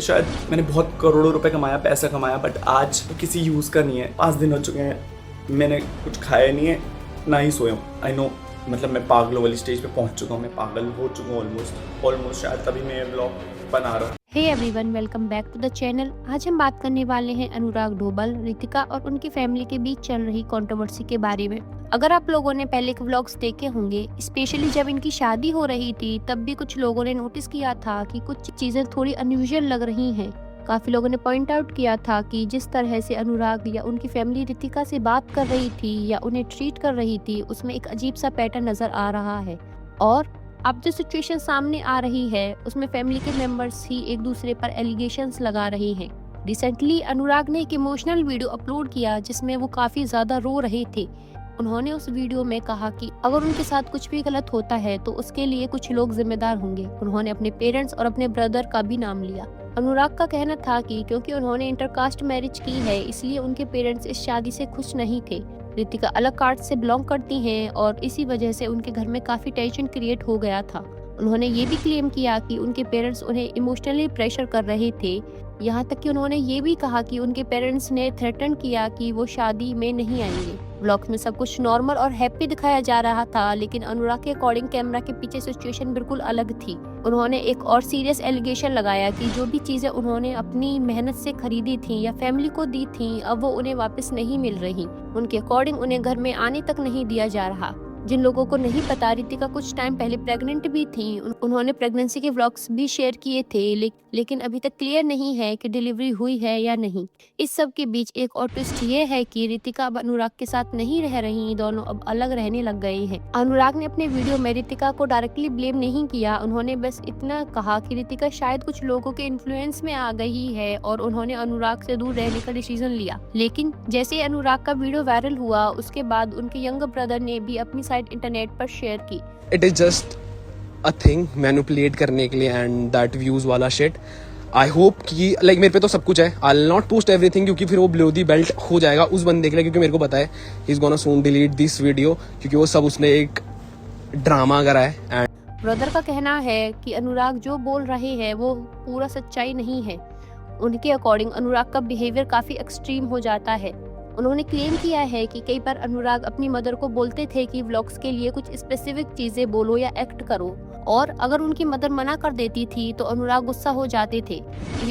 शायद मैंने बहुत करोड़ों रुपए कमाया, पैसा कमाया, बट आज किसी यूज़ का नहीं है। 5 दिन हो चुके हैं, मैंने कुछ खाया नहीं है, ना ही सोया हूँ। आई नो, मतलब मैं पागलों वाली स्टेज पे पहुँच चुका हूँ, मैं पागल हो चुका हूँ ऑलमोस्ट शायद तभी मैं व्लॉग बना रहा हूँ। Hey everyone, welcome back to the channel. आज हम बात करने वाले हैं अनुराग ढोबल, रितिका और उनकी फैमिली के बीच चल रही कंट्रोवर्सी के बारे में। अगर आप लोगों ने पहले के व्लॉग्स देखे होंगे, स्पेशली जब इनकी शादी हो रही थी, तब भी कुछ लोगों ने नोटिस किया था कि कुछ चीजें थोड़ी अनयूजुअल लग रही हैं। काफी लोगों ने पॉइंट आउट किया था कि जिस तरह से अनुराग या उनकी फैमिली रितिका से बात कर रही थी या उन्हें ट्रीट कर रही थी, उसमें एक अजीब सा पैटर्न नजर आ रहा है। और अब जो सिचुएशन सामने आ रही है, उसमें फैमिली के मेंबर्स ही एक दूसरे पर एलिगेशंस लगा रहे हैं। रिसेंटली अनुराग ने एक इमोशनल वीडियो अपलोड किया जिसमें वो काफी ज्यादा रो रहे थे। उन्होंने उस वीडियो में कहा कि अगर उनके साथ कुछ भी गलत होता है तो उसके लिए कुछ लोग जिम्मेदार होंगे। उन्होंने अपने पेरेंट्स और अपने ब्रदर का भी नाम लिया। अनुराग का कहना था कि क्योंकि उन्होंने इंटरकास्ट मैरिज की है, इसलिए उनके पेरेंट्स इस शादी से खुश नहीं थे। रितिका अलग कास्ट से बिलोंग करती हैं और इसी वजह से उनके घर में काफी टेंशन क्रिएट हो गया था। उन्होंने ये भी क्लेम किया कि उनके पेरेंट्स उन्हें इमोशनली प्रेशर कर रहे थे। यहाँ तक कि उन्होंने ये भी कहा कि उनके पेरेंट्स ने थ्रेटन किया कि वो शादी में नहीं आएंगे। व्लॉग्स में सब कुछ नॉर्मल और हैप्पी दिखाया जा रहा था, लेकिन अनुराग के अकॉर्डिंग कैमरा के पीछे सिचुएशन बिल्कुल अलग थी। उन्होंने एक और सीरियस एलिगेशन लगाया कि जो भी चीजें उन्होंने अपनी मेहनत से खरीदी थी या फैमिली को दी थी, अब वो उन्हें वापस नहीं मिल रही। उनके अकॉर्डिंग उन्हें घर में आने तक नहीं दिया जा रहा। जिन लोगों को नहीं पता, रितिका कुछ टाइम पहले प्रेग्नेंट भी थी। उन्होंने प्रेगनेंसी के व्लॉग्स भी शेयर किए थे, लेकिन अभी तक क्लियर नहीं है कि डिलीवरी हुई है या नहीं। इस सब के बीच एक और ट्विस्ट ये है कि रितिका अब अनुराग के साथ नहीं रह रही, दोनों अब अलग रहने लग गए हैं। अनुराग ने अपने वीडियो में रितिका को डायरेक्टली ब्लेम नहीं किया। उन्होंने बस इतना कहा कि रितिका शायद कुछ लोगों के इन्फ्लुएंस में आ गई है और उन्होंने अनुराग से दूर रहने का डिसीजन लिया। लेकिन जैसे अनुराग का वीडियो वायरल हुआ, उसके बाद उनके यंग ब्रदर ने भी अपनी साइड इंटरनेट पर शेयर की। It is just a thing manipulate करने के लिए एंड दैट व्यूज वाला शिट। आई होप कि लाइक मेरे पे तो सब कुछ है, I will not post everything क्योंकि फिर वो बिलो दी बेल्ट हो जाएगा उस बंदे के लिए, क्योंकि मेरे को पता है he is gonna soon delete this video, क्योंकि वो सब उसने एक ड्रामा करा है। एंड ब्रदर का कहना है कि अनुराग जो बोल रहे हैं वो पूरा सच्चाई नहीं है। उनके अकॉर्डिंग अनुराग का बिहेवियर काफी एक्सट्रीम हो जाता है। उन्होंने क्लेम किया है कि कई बार अनुराग अपनी मदर को बोलते थे कि व्लॉग्स के लिए कुछ स्पेसिफिक चीजें बोलो या एक्ट करो, और अगर उनकी मदर मना कर देती थी तो अनुराग गुस्सा हो जाते थे।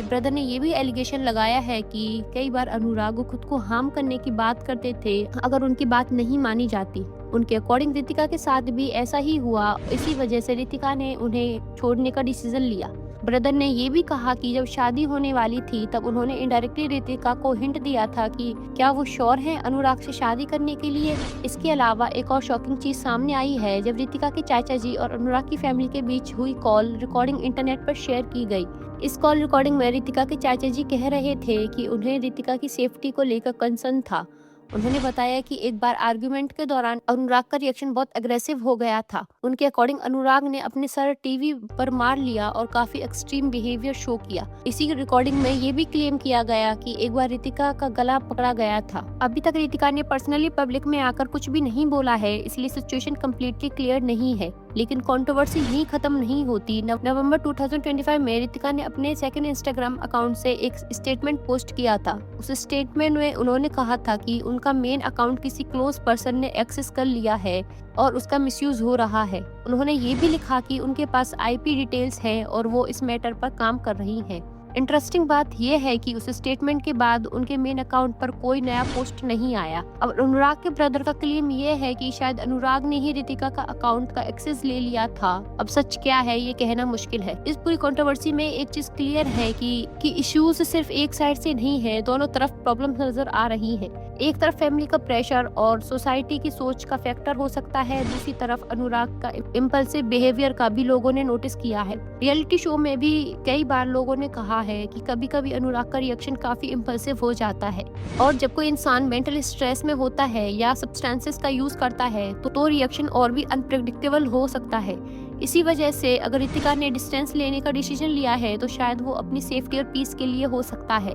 ब्रदर ने ये भी एलिगेशन लगाया है कि कई बार अनुराग खुद को हार्म करने की बात करते थे अगर उनकी बात नहीं मानी जाती। उनके अकॉर्डिंग रितिका के साथ भी ऐसा ही हुआ, इसी वजह से रितिका ने उन्हें छोड़ने का डिसीजन लिया। ब्रदर ने ये भी कहा कि जब शादी होने वाली थी तब उन्होंने इनडायरेक्टली रितिका को हिंट दिया था कि क्या वो श्योर है अनुराग से शादी करने के लिए। इसके अलावा एक और शॉकिंग चीज सामने आई है जब रितिका के चाचा जी और अनुराग की फैमिली के बीच हुई कॉल रिकॉर्डिंग इंटरनेट पर शेयर की गई। इस कॉल रिकॉर्डिंग में रितिका के चाचा जी कह रहे थे कि उन्हें रितिका की सेफ्टी को लेकर कंसर्न था। उन्होंने बताया कि एक बार आर्गुमेंट के दौरान अनुराग का रिएक्शन बहुत अग्रेसिव हो गया था। उनके अकॉर्डिंग अनुराग ने अपने सर टीवी पर मार लिया और काफी एक्सट्रीम बिहेवियर शो किया। इसी रिकॉर्डिंग में ये भी क्लेम किया गया कि एक बार रितिका का गला पकड़ा गया था। अभी तक रितिका ने पर्सनली पब्लिक में आकर कुछ भी नहीं बोला है, इसलिए सिचुएशन कम्प्लीटली क्लियर नहीं है। लेकिन कंट्रोवर्सी यहीं खत्म नहीं होती। नवंबर 2025 में रितिका ने अपने सेकंड इंस्टाग्राम अकाउंट से एक स्टेटमेंट पोस्ट किया था। उस स्टेटमेंट में उन्होंने कहा था कि उनका मेन अकाउंट किसी क्लोज पर्सन ने एक्सेस कर लिया है और उसका मिसयूज हो रहा है। उन्होंने ये भी लिखा कि उनके पास आईपी डिटेल्स हैं और वो इस मैटर पर काम कर रही हैं। इंटरेस्टिंग बात यह है कि उस स्टेटमेंट के बाद उनके मेन अकाउंट पर कोई नया पोस्ट नहीं आया। अब अनुराग के ब्रदर का क्लेम यह है कि शायद अनुराग ने ही रितिका का अकाउंट का एक्सेस ले लिया था। अब सच क्या है ये कहना मुश्किल है। इस पूरी कंट्रोवर्सी में एक चीज क्लियर है कि इश्यूज सिर्फ एक साइड से नहीं है, दोनों तरफ प्रॉब्लम नजर आ रही है। एक तरफ फैमिली का प्रेशर और सोसाइटी की सोच का फैक्टर हो सकता है, दूसरी तरफ अनुराग का इम्पल्सिव बिहेवियर का भी लोगों ने नोटिस किया है। रियलिटी शो में भी कई बार लोगों ने कहा है कि कभी कभी अनुराग का रिएक्शन काफी इम्पल्सिव हो जाता है, और जब कोई इंसान मेंटल स्ट्रेस में होता है या सब्सटेंसेस का यूज करता है तो रिएक्शन और भी अनप्रेडिक्टेबल हो सकता है। इसी वजह से अगर रितिका ने डिस्टेंस लेने का डिसीजन लिया है तो शायद वो अपनी सेफ्टी और पीस के लिए हो सकता है।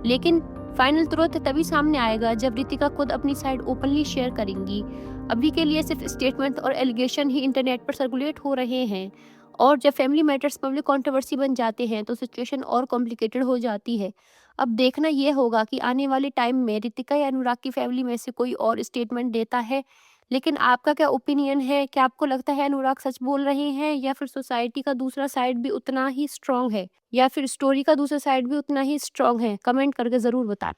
लेकिन फाइनल ट्रुथ तभी सामने आएगा जब रितिका खुद अपनी साइड ओपनली शेयर करेंगी। अभी के लिए सिर्फ स्टेटमेंट और एलिगेशन ही इंटरनेट पर सर्कुलेट हो रहे हैं और जब फैमिली मैटर्स पब्लिक कंट्रोवर्सी बन जाते हैं तो सिचुएशन और कॉम्प्लिकेटेड हो जाती है। अब देखना ये होगा कि आने वाले टाइम में रितिका या अनुराग की फैमिली में से कोई और स्टेटमेंट देता है। लेकिन आपका क्या ओपिनियन है? क्या आपको लगता है अनुराग सच बोल रहे हैं, या फिर सोसाइटी का दूसरा साइड भी उतना ही स्ट्रांग है, या फिर स्टोरी का दूसरा साइड भी उतना ही स्ट्रांग है? कमेंट करके ज़रूर बताएं।